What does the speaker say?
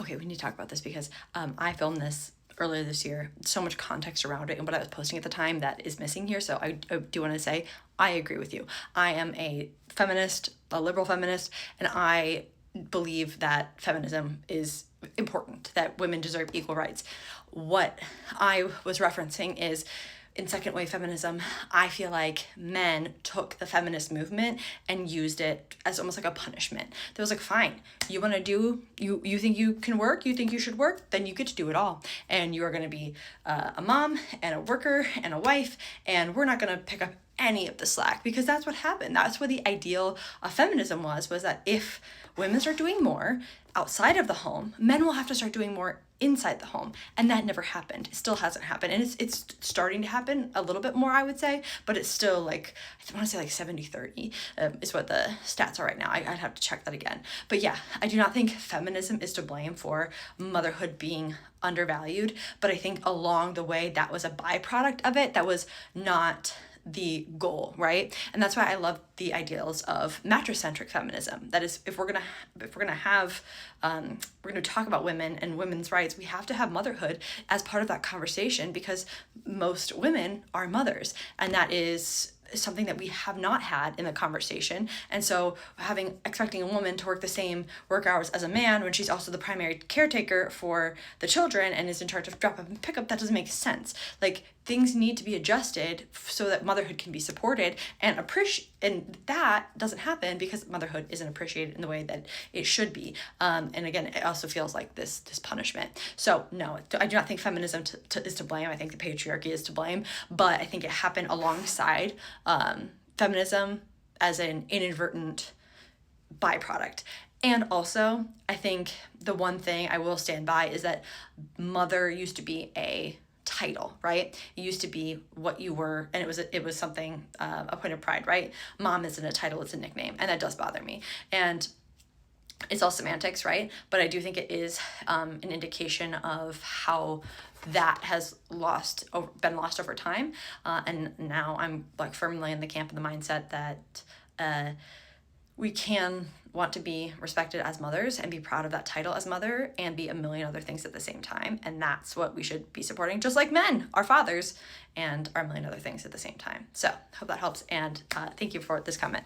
Okay, we need to talk about this because I filmed this earlier this year. So much context around it and what I was posting at the time that is missing here. So I do want to say I agree with you. I am a feminist, a liberal feminist, and I believe that feminism is important, that women deserve equal rights. What I was referencing is in second wave feminism, I feel like men took the feminist movement and used it as almost like a punishment. They was like, fine, you want to do, you think you can work, you think you should work, then you get to do it all. And you are going to be a mom and a worker and a wife, and we're not going to pick up any of the slack, because that's what happened. That's what the ideal of feminism was that if women start doing more outside of the home, men will have to start doing more inside the home. And that never happened. It still hasn't happened. And it's starting to happen a little bit more, I would say, but it's still like, I want to say like 70-30 is what the stats are right now. I'd have to check that again. But yeah, I do not think feminism is to blame for motherhood being undervalued, but I think along the way that was a byproduct of it. That was not the goal, right? And that's why I love the ideals of mattress-centric feminism. That is, if we're gonna have we're gonna talk about women and women's rights, we have to have motherhood as part of that conversation, because most women are mothers, and that is something that we have not had in the conversation. And so expecting a woman to work the same work hours as a man when she's also the primary caretaker for the children and is in charge of drop up and pick up, that doesn't make sense. Like, things need to be adjusted so that motherhood can be supported and and that doesn't happen because motherhood isn't appreciated in the way that it should be. And again, it also feels like this punishment. So no, I do not think feminism is to blame. I think the patriarchy is to blame, but I think it happened alongside feminism as an inadvertent byproduct. And also, I think the one thing I will stand by is that mother used to be a title, right? It used to be what you were, and it was something, a point of pride, right? Mom isn't a title, it's a nickname, and that does bother me. And it's all semantics, right? But I do think it is an indication of how that has been lost over time. And now I'm like firmly in the camp of the mindset that we can want to be respected as mothers and be proud of that title as mother and be a million other things at the same time. And that's what we should be supporting, just like men are fathers and are a million other things at the same time. So hope that helps. And thank you for this comment.